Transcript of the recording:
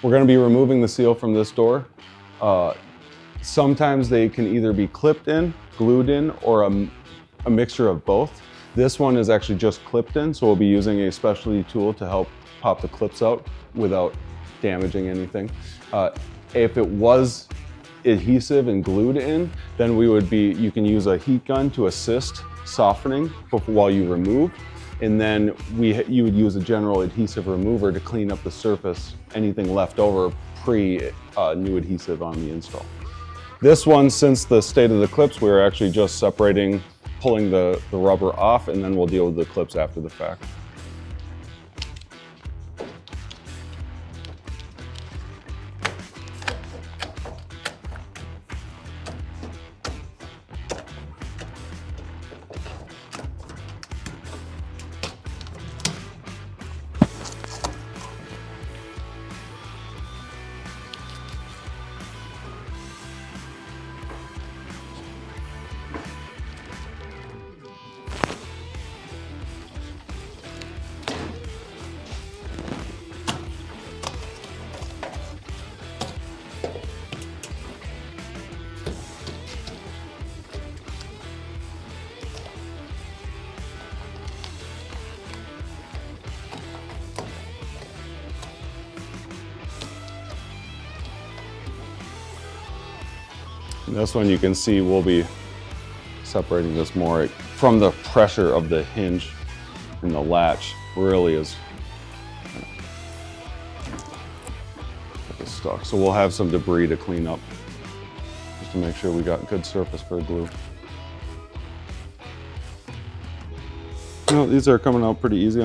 We're going to be removing the seal from this door. Sometimes they can either be clipped in, glued in, or a mixture of both. This one is actually just clipped in, so we'll be using a specialty tool to help pop the clips out without damaging anything. If it was adhesive and glued in, then you can use a heat gun to assist softening while you remove. And then you would use a general adhesive remover to clean up the surface, anything left over new adhesive on the install. This one, since the state of the clips, we're actually just pulling the rubber off, and then we'll deal with the clips after the fact. And this one you can see we'll be separating this more from the pressure of the hinge and the latch really is stuck. So we'll have some debris to clean up just to make sure we got good surface for glue. You know, these are coming out pretty easy.